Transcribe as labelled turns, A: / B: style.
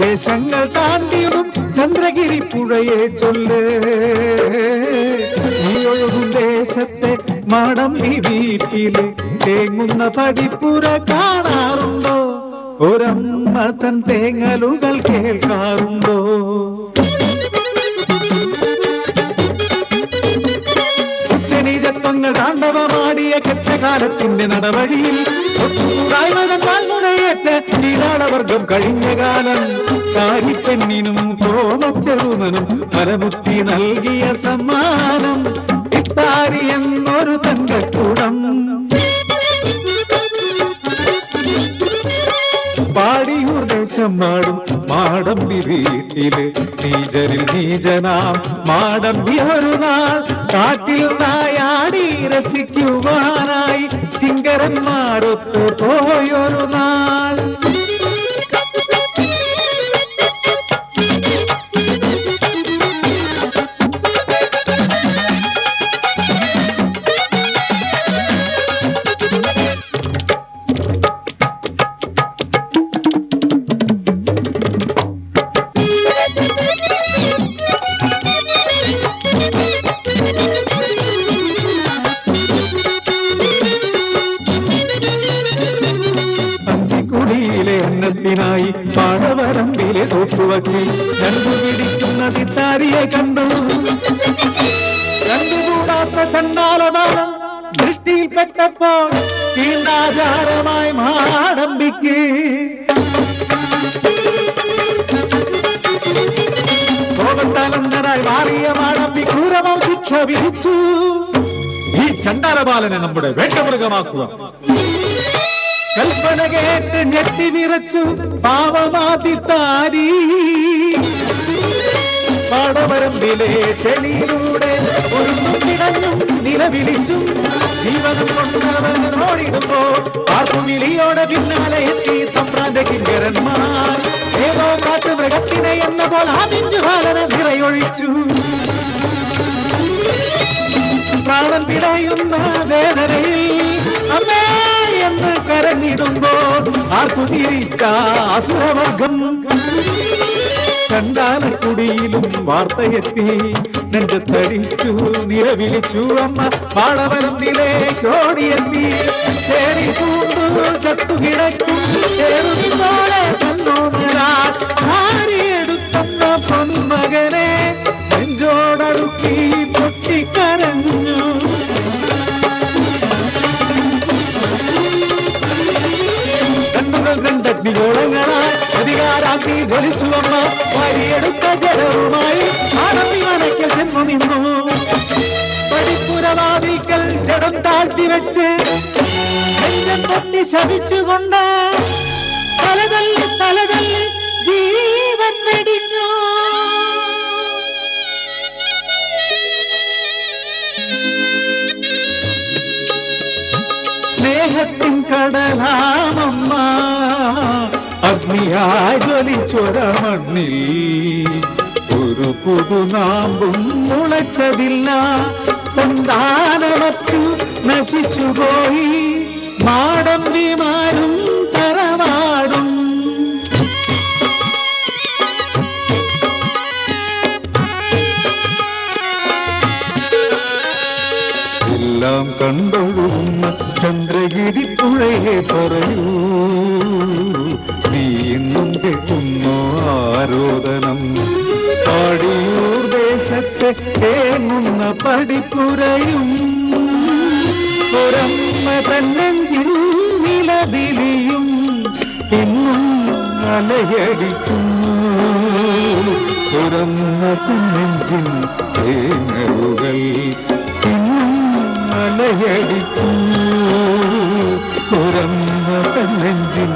A: ദേശങ്ങൾ താണ്ടിയും ചന്ദ്രഗിരി പുഴയെ ചൊല്ല്. നീ ഒഴുകും ദേശത്തെ മാടമ്പി വീട്ടില് തേങ്ങുന്ന പടിപ്പുര കാണാറുണ്ടോ? ഒരമ്മ തൻ തേങ്ങലുകൾ കേൾക്കാറുണ്ടോ? ഉച്ചനീചത്വങ്ങൾ താണ്ഡവമാടിയ കെട്ടകാലത്തിന്റെ നടവഴിയിൽ ഒട്ടുകൂടായ്മതേറ്റ നീരാളവർഗം കഴിഞ്ഞ കാലം. കാരിപ്പെണ്ണിനും കോമച്ചെറുമനും ഫലമുത്തി നൽകിയ സമ്മാനം ഇത്താരി എന്നൊരു തങ്കക്കുടം. പാടിയൂർ ദേശം മാടും മാടമ്പി വീട്ടില് നീജരിൽ നീജനാം മാടമ്പി ഒരു നാൾ കാട്ടിൽ നായാടി രസിക്കുവാനായി കിങ്കരന്മാരൊത്തു പോയൊരു നാൾ. ായി പാടവരമ്പിലെ തോട്ടുവക്കിൽ കണ്ടുപിടിക്കുന്നത് താരിയെ കണ്ടു. കണ്ടുകൂടാത്ത ചണ്ടാലമാനം ദൃഷ്ടിയിൽപ്പെട്ടപ്പോൾ തീണ്ടാചാരമായി മാടമ്പിക്ക് കോപത്താലന്തരായി മാറിയ മാടമ്പി ക്രൂരമാം ശിക്ഷ വിധിച്ചു. ഈ ചണ്ടാലബാലനെ നമ്മുടെ വേട്ടമൃഗമാക്കുക. കൽപ്പന കേട്ട് ഞെട്ടി വിറച്ചു പാവമാതി താരി. പാടവരമ്പിലെ ചെളിയിലൂടെ ഒരു കിടഞ്ഞും നിലവിളിച്ചും ജീവനം കൊണ്ടവനോടിടുമ്പോ ആർക്കുവിളിയോടെ പിന്നാലെ എത്തി തമ്പ്രാന്റെ കിങ്കരന്മാർ. ഏതോ കാട്ടുമൃഗത്തിനെ എന്ന പോലെ ആദിഞ്ചുകാലന നിറയൊഴിച്ചു. പ്രാണൻ പിടയുന്ന വേദനയിൽ അമ്മേ എന്ന് കരഞ്ഞിടുമ്പോൾ ആർക്കു ചിരിച്ച അസുരവർഗം. ചണ്ടാലക്കുടിയിലും വാർത്തയെത്തി നെഞ്ചത്തടിച്ചു നിലവിളിച്ചു അമ്മ. പാടവരമ്പിലേക്കോടിയെത്തി ചേരി പൂണ്ടു ചത്തുകിടക്കും ചേരുപോലെ തന്നോമലാൽ ഭാര്യയെടുത്തമ്മ പൊന്മകനെ നെഞ്ചോടടുക്കി പൊട്ടിക്കരഞ്ഞു. രണ്ടഗ്നിഗോളങ്ങളാൽ അധികാരാഗ്നി ജ്വലിച്ചു അമ്മ. വരിയെടുത്ത ജലവുമായി മാടമ്പി മനയ്ക്കൽ ചെന്നു നിന്നു. പടിപ്പുരവാതിൽക്കൽ ജഡം താഴ്ത്തി വെച്ച് നെഞ്ചം പൊട്ടി ശപിച്ചുകൊണ്ട് തലതല്ലി തലതല്ലി ജീവൻ വെടിഞ്ഞു. സ്നേഹത്തിൻ കടലാമമ്മ അഗ്നിയായി ജ്വലിച്ചൊര മണ്ണിൽ ഒരു പുതുനാമ്പും മുളച്ചതില്ല. സന്താനമറ്റു നശിച്ചുപോയി മാടമ്പിമാരും തറവാടും. എല്ലാം കണ്ടൊഴുകുന്ന ചന്ദ്രഗിരി പുഴയെ പറയൂ, നീ ഇന്നും കേൾക്കുന്നോ ആരോദനം? പാടിയൂർ ദേശത്തെ കേങ്ങുന്ന പടിപ്പുരയും ഒരമ്മ തന്നെഞ്ചിൽ നിലവിളിയും ഇന്നും അലയടിക്കുന്നു. ഒരമ്മ തന്നെഞ്ചിൻ തേങ്ങലുകൾ ഇന്നും അലയടിക്കുന്നു. ഒരമ്മ തന്നെഞ്ചിൻ